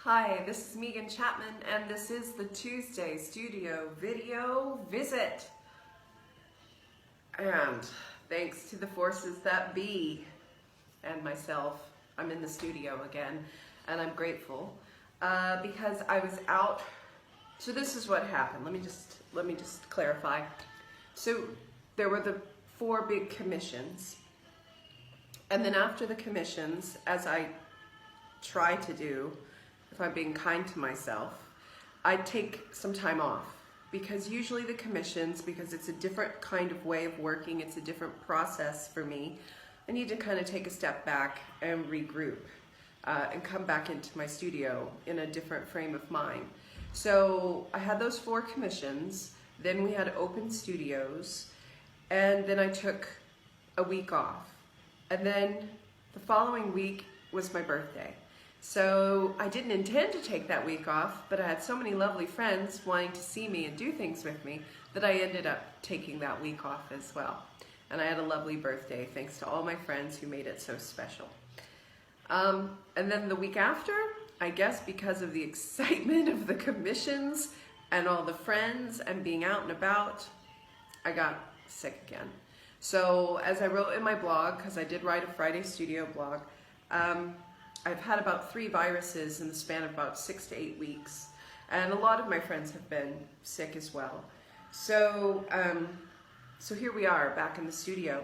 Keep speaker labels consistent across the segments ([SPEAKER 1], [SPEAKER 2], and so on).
[SPEAKER 1] Hi, this is Megan Chapman, and this is the Tuesday Studio Video Visit. And thanks to the forces that be and myself, I'm in the studio again, and I'm grateful because I was out. So this is what happened. Let me just clarify. So there were the 4 big commissions, and then after the commissions, as I try to do, if I'm being kind to myself, I take some time off, because usually the commissions, because it's a different kind of way of working, it's a different process for me, I need to kind of take a step back and regroup and come back into my studio in a different frame of mind. So I had those 4 commissions, then we had open studios, and then I took a week off. And then the following week was my birthday. So I didn't intend to take that week off, but I had so many lovely friends wanting to see me and do things with me that I ended up taking that week off as well. And I had a lovely birthday, thanks to all my friends who made it so special. And then the week after, I guess because of the excitement of the commissions and all the friends and being out and about, I got sick again. So as I wrote in my blog, because I did write a Friday studio blog, I've had about 3 viruses in the span of about 6 to 8 weeks, and a lot of my friends have been sick as well. So, so here we are back in the studio,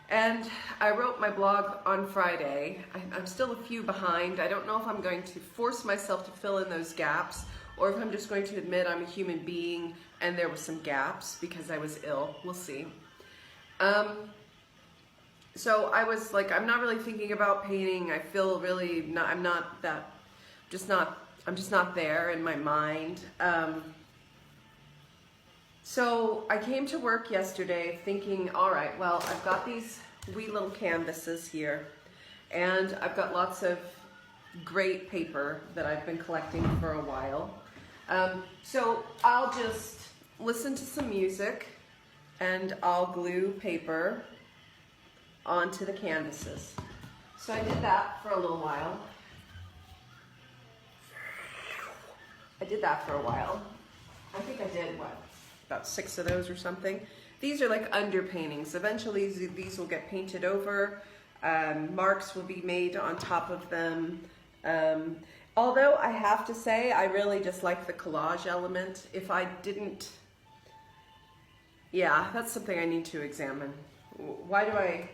[SPEAKER 1] and I wrote my blog on Friday. I'm still a few behind. I don't know if I'm going to force myself to fill in those gaps, or if I'm just going to admit I'm a human being and there were some gaps because I was ill. We'll see. So I was like, I'm not really thinking about painting. I feel really not, I'm just not there in my mind. So I came to work yesterday thinking, all right, well, I've got these wee little canvases here, and I've got lots of great paper that I've been collecting for a while. So I'll just listen to some music and I'll glue paper onto the canvases. So I did that for a little while. I think I did, what, about 6 of those or something. These are like underpaintings. Eventually these will get painted over. Marks will be made on top of them. Although I have to say, I really just like the collage element. If I didn't, yeah, that's something I need to examine. Why do I,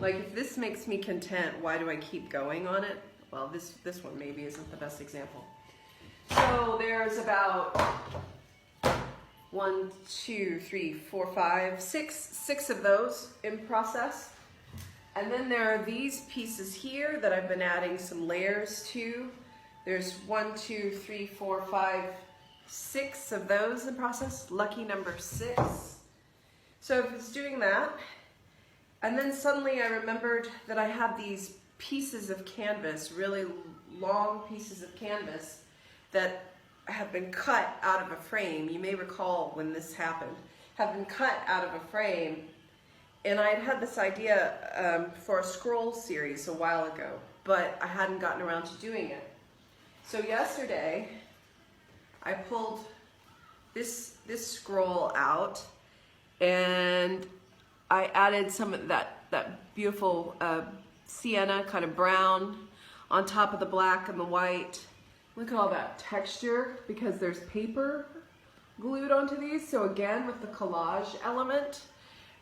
[SPEAKER 1] like, if this makes me content, why do I keep going on it? Well, this one maybe isn't the best example. So there's about 1, 2, 3, 4, 5, 6 of those in process. And then there are these pieces here that I've been adding some layers to. There's 1, 2, 3, 4, 5, 6 of those in process. Lucky number 6. So if it's doing that, and then suddenly I remembered that I had these pieces of canvas, really long pieces of canvas that have been cut out of a frame. You may recall when this happened, have been cut out of a frame. And I had this idea for a scroll series a while ago, but I hadn't gotten around to doing it. So yesterday, I pulled this scroll out, and I added some of that beautiful sienna kind of brown on top of the black and the white. Look at all that texture, because there's paper glued onto these. So again, with the collage element.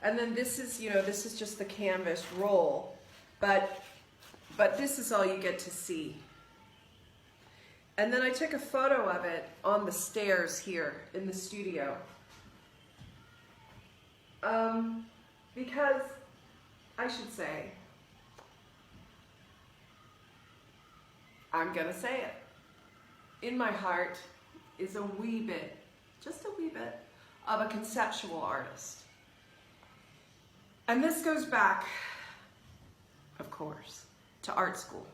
[SPEAKER 1] And then this is, you know, this is just the canvas roll, but this is all you get to see. And then I took a photo of it on the stairs here in the studio. Because I should say, I'm gonna say it. In my heart is a wee bit, just a wee bit, of a conceptual artist. And this goes back, of course, to art school.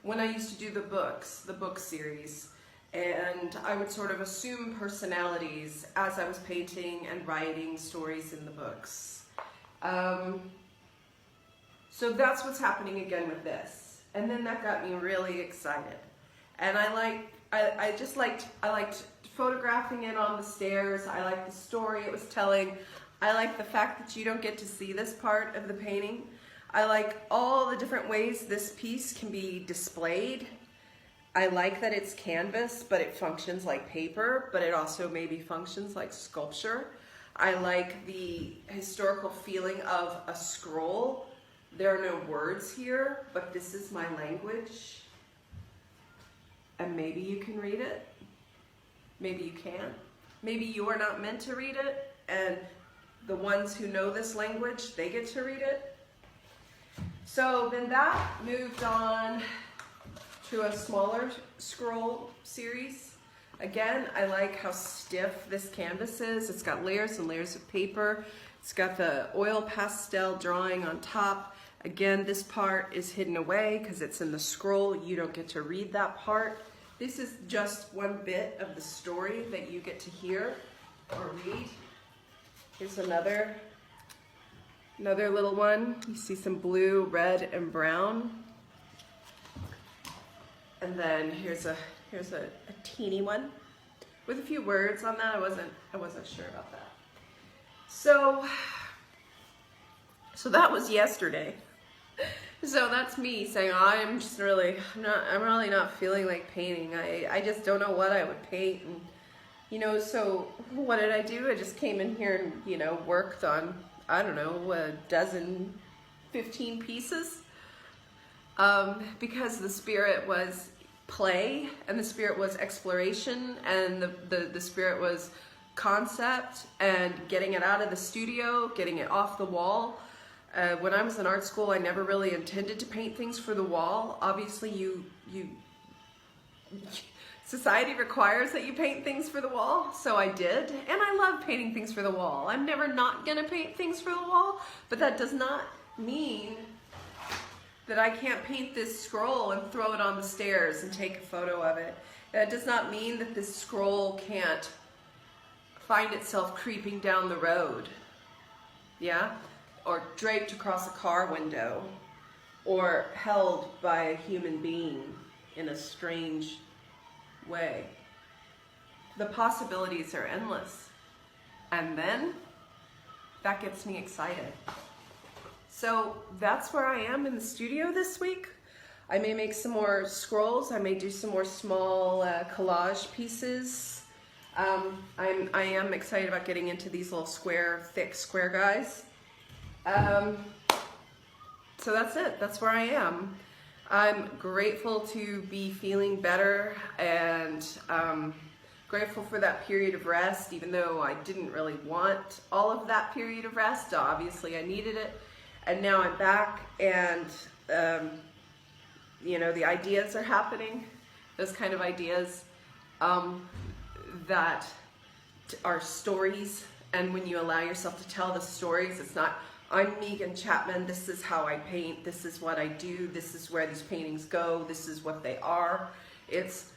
[SPEAKER 1] When I used to do the book series, and I would sort of assume personalities as I was painting and writing stories in the books. So that's what's happening again with this. And then that got me really excited. And I liked photographing it on the stairs. I liked the story it was telling. I like the fact that you don't get to see this part of the painting. I like all the different ways this piece can be displayed. I like that it's canvas, but it functions like paper, but it also maybe functions like sculpture. I like the historical feeling of a scroll. There are no words here, but this is my language. And maybe you can read it. Maybe you can. Maybe you are not meant to read it, and the ones who know this language, they get to read it. So then that moved on to a smaller scroll series. Again, I like how stiff this canvas is. It's got layers and layers of paper. It's got the oil pastel drawing on top. Again, this part is hidden away because it's in the scroll. You don't get to read that part. This is just one bit of the story that you get to hear or read. Here's another little one. You see some blue, red, and brown. And then here's a teeny one with a few words on that. I wasn't sure about that. So that was yesterday. So that's me saying, I'm really not feeling like painting. I just don't know what I would paint. And, you know, so what did I do? I just came in here and, you know, worked on, I don't know, a dozen, 15 pieces. Because the spirit was play, and the spirit was exploration, and the spirit was concept, and getting it out of the studio, getting it off the wall. When I was in art school, I never really intended to paint things for the wall. Obviously, society requires that you paint things for the wall, so I did, and I love painting things for the wall. I'm never not gonna paint things for the wall, but that does not mean that I can't paint this scroll and throw it on the stairs and take a photo of it. That does not mean that this scroll can't find itself creeping down the road, yeah? Or draped across a car window, or held by a human being in a strange way. The possibilities are endless. And then, that gets me excited. So that's where I am in the studio this week. I may make some more scrolls. I may do some more small collage pieces. I am excited about getting into these little thick square guys. So that's it. That's where I am. I'm grateful to be feeling better, and grateful for that period of rest, even though I didn't really want all of that period of rest. Obviously, I needed it. And now I'm back, and you know, the ideas are happening, those kind of ideas that are stories. And when you allow yourself to tell the stories, it's not, I'm Megan Chapman, this is how I paint, this is what I do, this is where these paintings go, this is what they are. It's,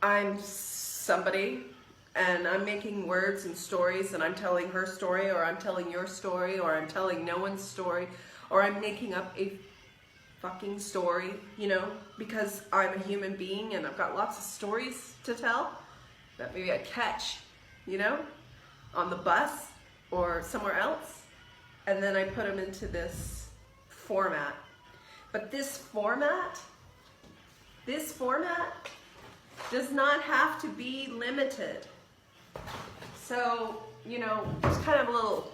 [SPEAKER 1] I'm somebody, and I'm making words and stories, and I'm telling her story, or I'm telling your story, or I'm telling no one's story, or I'm making up a fucking story, you know, because I'm a human being and I've got lots of stories to tell that maybe I catch, you know, on the bus or somewhere else, and then I put them into this format. But this format does not have to be limited. So, you know, just kind of a little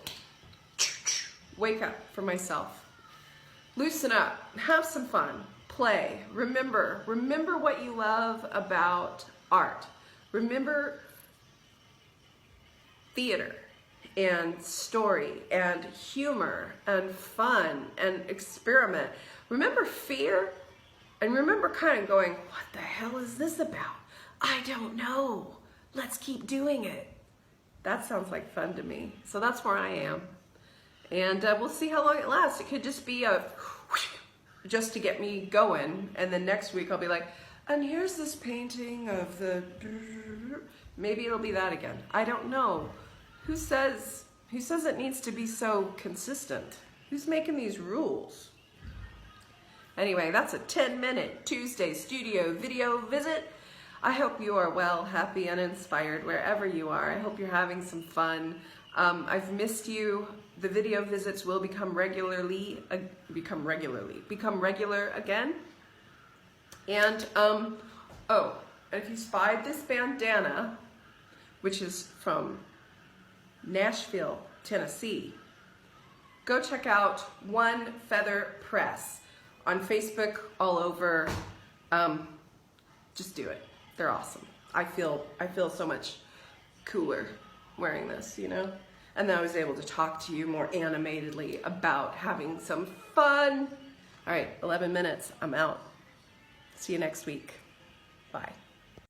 [SPEAKER 1] wake up for myself. Loosen up, have some fun, play, remember what you love about art. Remember theater and story and humor and fun and experiment. Remember fear, and remember kind of going, what the hell is this about? I don't know. Let's keep doing it. That sounds like fun to me. So that's where I am. And we'll see how long it lasts. It could just be just to get me going. And then next week I'll be like, and here's this painting of the, maybe it'll be that again. I don't know. Who says it needs to be so consistent? Who's making these rules? Anyway, that's a 10-minute Tuesday studio video visit. I hope you are well, happy, and inspired wherever you are. I hope you're having some fun. I've missed you. The video visits will become regular again. And oh, and if you spied this bandana, which is from Nashville, Tennessee, go check out One Feather Press on Facebook, all over. Just do it. They're awesome. I feel so much cooler wearing this, you know? And then I was able to talk to you more animatedly about having some fun. All right, 11 minutes. I'm out. See you next week. Bye.